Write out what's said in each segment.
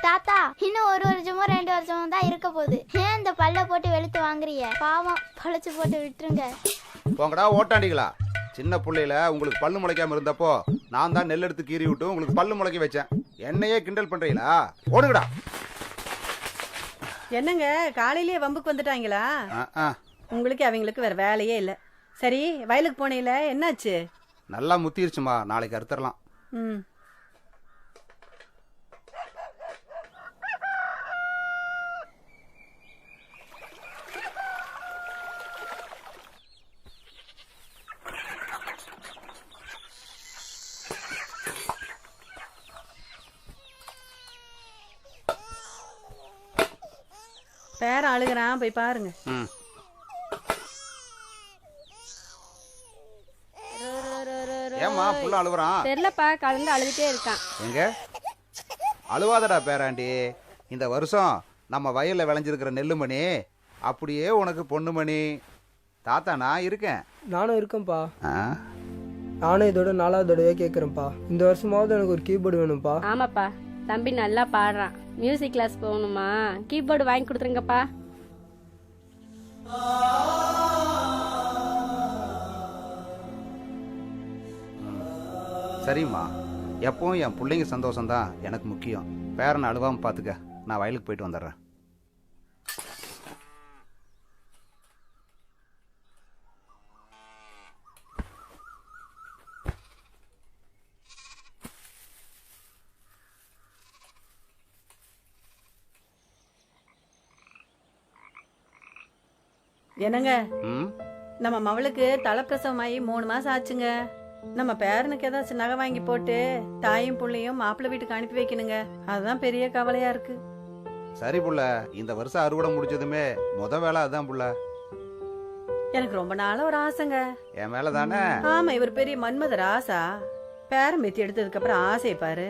தாத்தா இன்னும் 1 வருஷமோ 2 வருஷமோ தான் இருக்க போகுது. ஏன் இந்த பல்ல போட்டு வெளுத்து வாங்குறீங்க? பாவம், பழச்சு போட்டு விட்டுருங்க. போங்கடா ஓட்டாண்டிகளா. சின்ன பிள்ளையில உங்களுக்கு பல்லு முளைக்காம இருந்தப்போ நான் தான் நெல் எடுத்து கீறி விட்டு உங்களுக்கு பல்லு முளைக்க வச்சேன். என்னையே கிண்டல் பண்றீங்களா? ஓடுங்கடா. என்னங்க காலையிலேயே வம்புக்கு வந்துட்டாங்களா? உங்களுக்கு அவங்களுக்கு வேற வேலையே இல்லை. சரி, வயலுக்கு போனீல, என்னாச்சு? நல்லா முத்திருச்சுமா, நாளைக்கு அறுத்துடலாம். ம். பேர அழுகிறான், போய் பாருங்க. ஏமா புள்ள அழுவுறான்? தெரியலப்பா, கலந்து அழுதுட்டே இருக்கான். எங்க அழுவாதடா பேராண்டி. இந்த வருஷம் நம்ம வயல்ல விளைஞ்சிருக்கிற நெல்லுமணி அப்படியே உனக்கு பொண்ணுமணி. தாத்தா நான் இருக்கேன். நானும் இருக்கேன்ப்பா. நானும் இதோட 4வது தடவையா கேட்குறேன்ப்பா. இந்த வருஷமாவது எனக்கு ஒரு கீபோர்டு வேணும்ப்பா. ஆமாப்பா, தம்பி நல்லா பாடுறான். மியூசிக் கிளாஸ் போகணுமா? கீபோர்டு வாங்கி கொடுத்துருங்கப்பா. சரிம்மா, எப்பவும் என் பிள்ளைங்க சந்தோஷம்தான் எனக்கு முக்கியம். பேரனை அழுவாம பார்த்துக்க. நான் வயலுக்கு போயிட்டு வந்துடுறேன். என்னங்க, நம்ம மவளுக்கு தலைப்பிரசவமாயி 3 மாசம் ஆச்சுங்க. நம்ம பேரனுக்கு ஏதாச்சும் நகை வாங்கி போட்டு தாயும் புள்ளையும் மாப்பிள்ளை வீட்டுக்கு அனுப்பி வைக்கணுங்க. அதுதான் பெரிய கவலையா இருக்கு. சரி புள்ள, இந்த வருஷம் அறுவடை முடிச்சதுமே வேலை அதான் புள்ள. எனக்கு ரொம்ப நாளா ஒரு ஆசைங்க. என் மேல தானே? ஆமா, இவர் பெரிய மன்மதர் ஆசா. பேரம் பேத்தி எடுத்ததுக்கு அப்புறம் ஆசையை பாரு.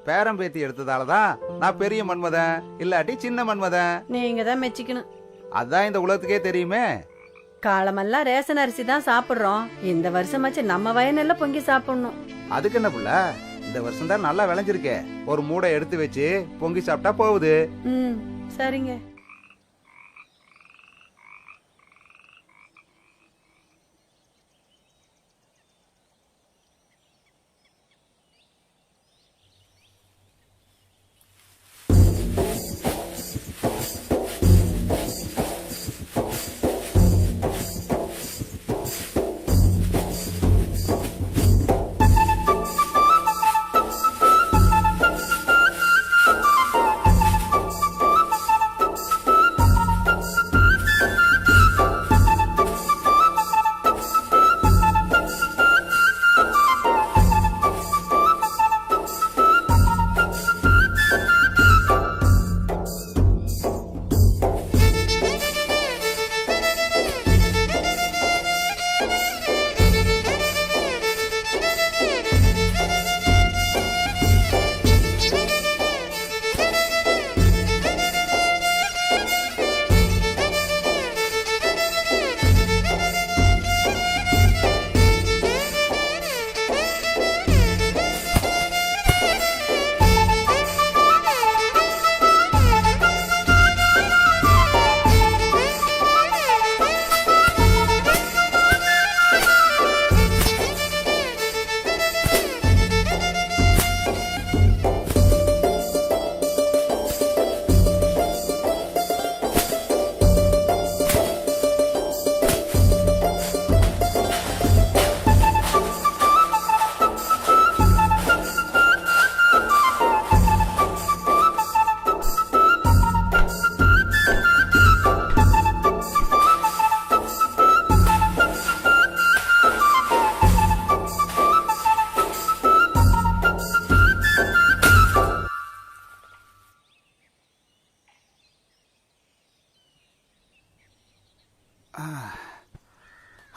பேரம் பேத்தி எடுத்ததாலதான் நான் பெரிய மன்மதன், இல்லாட்டி சின்ன மன்மதன். நீங்க தான் மெச்சிக்கணும். அதான் இந்த உலகத்துக்கே தெரியுமே. காலமெல்லாம் ரேஷன் அரிசி தான் சாப்பிடுறோம். இந்த வருஷமாச்சு நம்ம வயனெல்லாம் பொங்கி சாப்பிடணும். அதுக்கு என்ன புள்ள, இந்த வருஷம் தான் நல்லா விளைஞ்சிருக்கே. ஒரு மூடை எடுத்து வச்சு பொங்கி சாப்பிட்டா போகுது. சரிங்க.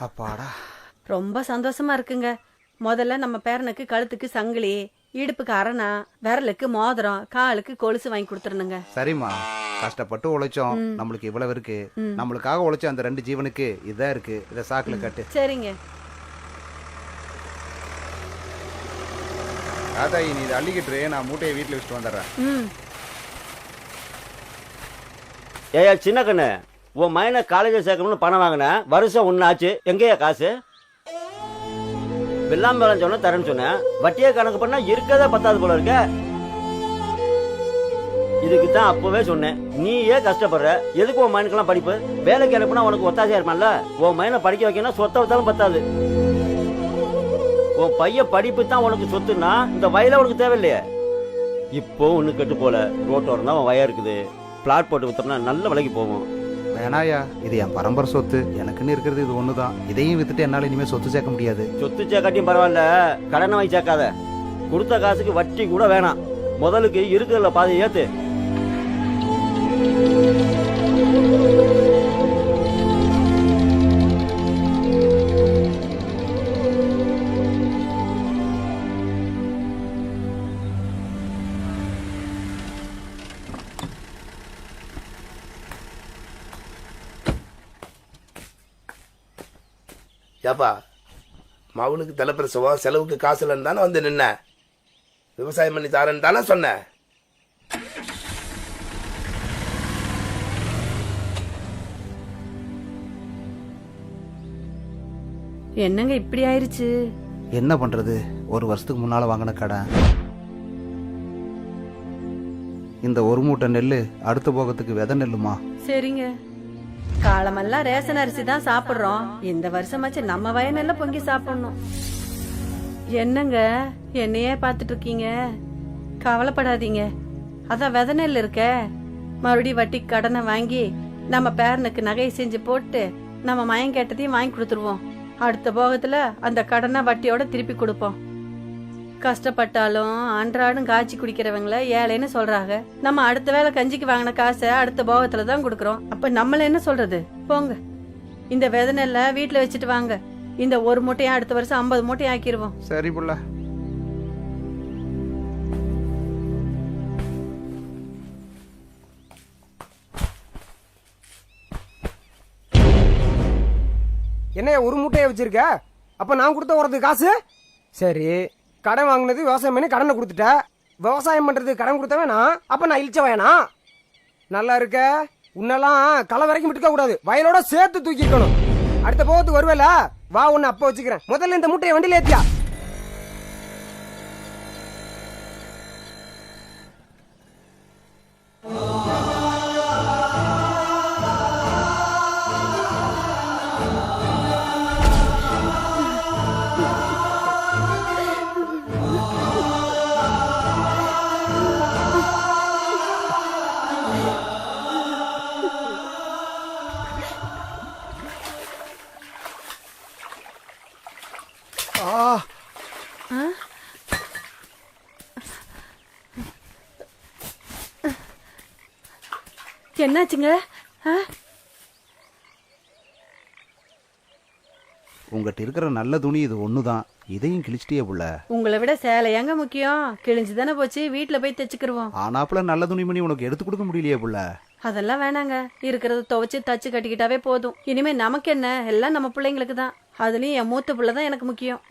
அப்பாடா, ரொம்ப சந்தோஷமா இருக்குங்க. முதல்ல நம்ம பேரனுக்கு கழுத்துக்கு சங்கிலி, இடுப்புக்கு அரணா, விரலுக்கு மோதிரம், காலுக்கு கொலுசு வாங்கி கொடுத்துருணுங்க. சரிம்மா, கஷ்டப்பட்டு உழைச்சோம். நம்மளுக்கு இவ்வளவு இருக்கு. நம்மளுக்காக உழைச்ச அந்த 2 ஜீவனுக்கு இதான் இருக்கு. இத சாக்குல கட்டு. சரிங்க. தாத்தா, நீ இதை அள்ளிக்கிட்டு நான் மூட்டையை வீட்டுல வச்சுட்டு வந்துடுறேன். ஏயா சின்ன கண்ணு, உன் மைனை காலேஜில் சேர்க்கணும்னு பணம் வாங்கினேன், வருஷம் ஒன்றாச்சு, எங்கேயா காசு? வெள்ளாம் வேலை சொன்ன தரேன்னு சொன்னேன், வட்டியை கணக்கு பண்ணா இருக்கதே பத்தாது போல இருக்க. இதுக்கு தான் அப்பவே சொன்னேன், நீ ஏன் கஷ்டப்படுற, எதுக்கு உன் மைனுக்கெல்லாம் படிப்பு? வேலைக்கு அனுப்புனா உனக்கு ஒத்தாசையா இருப்பான்ல. உன் மைனை படிக்க வைக்கணும், சொத்தை வித்தாலும் பத்தாது. உன் பையன் படிப்பு தான் உனக்கு சொத்துன்னா இந்த வயல உனக்கு தேவையில்லையே. இப்போ ஒண்ணு கெட்டு போல, ரோட்டோரம் தான் வயா இருக்குது, பிளாட் போட்டு வித்தோம்னா நல்ல விலைக்கு போவோம். வேணாயா, இது என் பரம்பரை சொத்து, எனக்குன்னு இருக்கிறது இது ஒண்ணுதான். இதையும் வித்துட்டு என்னால இனிமே சொத்து சேர்க்க முடியாது. சொத்து சேர்க்காட்டியும் பரவாயில்ல, கடனை வாங்கி சேர்க்காத. கொடுத்த காசுக்கு வட்டி கூட வேணாம், முதலுக்கு இருக்கிறதுல பாதி ஏத்து. ஏப்பா, மவனுக்கு தலைப்பிரசவம் செலவுக்கு காசு இல்லைன்னு தானே வந்து நின்ன. விவசாயம் பண்ணி தாரேன்னு தானே சொன்னேன். என்னங்க இப்படி ஆயிருச்சு? என்ன பண்றது, ஒரு வருஷத்துக்கு முன்னால வாங்கின கடன். இந்த ஒரு மூட்டை நெல்லு அடுத்த போகத்துக்கு விதை நெல்லுமா? சரிங்க, காலமெல்லாம் ரேஷன் அரிசி தான் சாப்பிடுறோம், இந்த வருஷமாச்சு நம்ம வயநெல்ல பொங்கி சாப்பிடணும். என்னங்க என்னையே பார்த்துட்டு இருக்கீங்க? கவலைப்படாதீங்க, அதான் விதை நெல் இருக்க. மறுபடியும் வட்டி கடனை வாங்கி நம்ம பேரனுக்கு நகையை செஞ்சு போட்டு நம்ம மயம் கேட்டதையும் வாங்கி கொடுத்துருவோம். அடுத்த போகத்துல அந்த கடனை வட்டியோட திருப்பி கொடுப்போம். கஷ்டப்பட்டாலும் அன்றாடம் காய்ச்சி குடிக்கிறவங்கள ஏழைன்னு சொல்றாங்க. நம்ம அடுத்த வேளை கஞ்சிக்கு வாங்கின காசை அடுத்த போகத்துல தான் கொடுக்கறோம். அப்ப நம்மள என்ன சொல்றது? போங்க, இந்த விதை நெல்லை வீட்டுல வச்சுட்டு வாங்க. இந்த ஒரு மூட்டையா அடுத்த வருஷம் 50 மூட்டையும் ஆக்கிடுவோம். சரி புள்ள. என்னைய ஒரு மூட்டையை வச்சிருக்க? அப்ப நான் கொடுத்த உரத்துக்கு காசு? சரி, கடன் வாங்கினது விவசாயம் பண்ணி கடனை கொடுத்துட்ட. விவசாயம் பண்றது கடன் கொடுத்த வேணாம், அப்ப நான் இழிச்ச வேணா? நல்லா இருக்க. உன்னெல்லாம் களை வரைக்கும் விட்டுக்க கூடாது, வயலோட சேர்த்து தூக்கிக்கணும். அடுத்த போகத்துக்கு வருவேல, வா உன்னை அப்ப வச்சுக்கிறேன். முதல்ல இந்த மூட்டையை வண்டியில ஏத்தியா. என்னாச்சுங்க? உங்ககிட்ட இருக்கிற நல்ல துணி இது ஒண்ணுதான், இதையும் கிழிச்சிட்டியே புள்ள. உங்களை விட சேலை எங்க முக்கியம்? கிழிஞ்சு தானே போச்சு, வீட்டுல போய் தைச்சுக்கிருவோம். ஆனாப்புல நல்ல துணிமணி உனக்கு எடுத்து கொடுக்க முடியலையே புள்ள. அதெல்லாம் வேணாங்க, இருக்கிறத துவைச்சு தச்சு கட்டிக்கிட்டாவே போதும். இனிமே நமக்கு என்ன, எல்லாம் நம்ம பிள்ளைங்களுக்கு தான். அதுலயும் என் மூத்த புள்ள தான் எனக்கு முக்கியம்.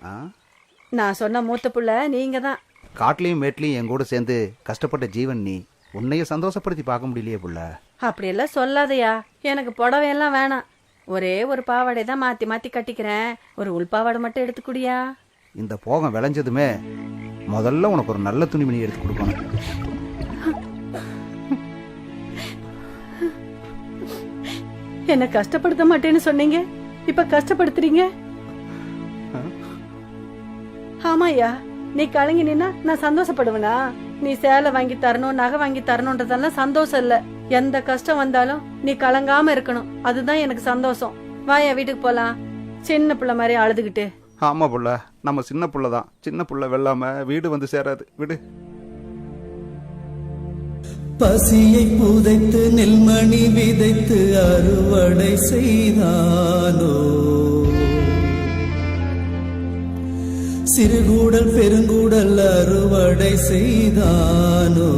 நான் சொன்ன மூத்த புள்ள நீங்க தான். காட்டுலயும் மேட்லயும் என் கூட சேர்ந்து கஷ்டப்பட்ட ஜீவன் நீ, உன்னைய சந்தோஷப்படுத்தி பார்க்க முடியலையே புள்ள. அப்படியெல்லாம் சொல்லாதையா, எனக்கு புடவையெல்லாம் வேணாம். ஒரே ஒரு பாவாடை தான் மாத்தி மாத்தி கட்டிக்கிறேன், ஒரு உள்பாவாடை மட்டும் எடுத்துக்கூடியா. இந்த போகம் விளைஞ்சதுமே முதல்ல உனக்கு ஒரு நல்ல துணிமணி எடுத்து கொடுக்கணும். என்ன கஷ்டப்படுத்த மாட்டேன்னு சொன்னீங்க, இப்ப கஷ்டப்படுத்துறீங்க. ஆமாயா, நீ கலங்கி நின்னா நான் சந்தோஷப்படுவேனா? நீ சேலை வாங்கி தரணும், நகை வாங்கி தரணும்ன்றதெல்லாம் சந்தோஷம் இல்ல. எந்த கஷ்டம் வந்தாலும் நீ கலங்காம இருக்கணும், அதுதான் எனக்கு சந்தோஷம். வாயா வீட்டுக்கு போலாம். சின்ன புள்ள மாதிரி அழுதுகிட்டு. ஆமா புள்ள, நம்ம சின்ன புள்ளதான். சின்ன புள்ள வெல்லாம வீடு வந்து சேராது, விடு. பசியை புதைத்து நெல்மணி விதைத்து அறுவடை செய்தானோ, சிறுகூடல் பெருங்கூடல் அறுவடை செய்தானோ,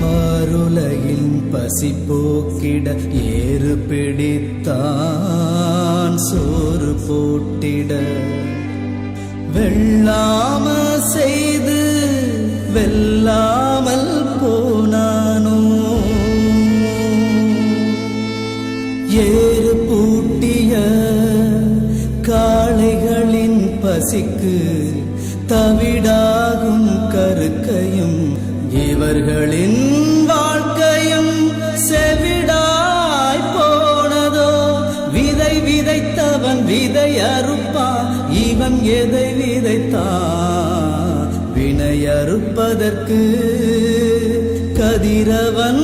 பாருலகின் பசி போக்கிட ஏறு பிடித்தான் சோறு போட்டிட, வெள்ளாம செய்து வெல்லாமல் போனானோ. ஏறு பூட்டிய காளைகளின் பசிக்கு தவிடாகும் கருக்கையும் இவர்களின் வாழ்க்கையும் செவிடாய் போனதோ. விதை விதைத்தவன் விதை அறுப்பான், இவன் எதை விதைத்தான் வினை அறுப்பதற்கு கதிரவன்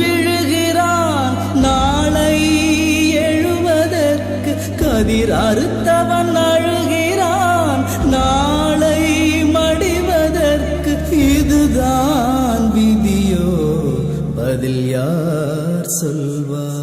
விழுகிறான். நாளை எழுவதற்கு கதிர் அறுத்தவன் அழுகிறான். நாளை மடிவதற்கு இதுதான் விதியோ, பதில் யார் சொல்வார்?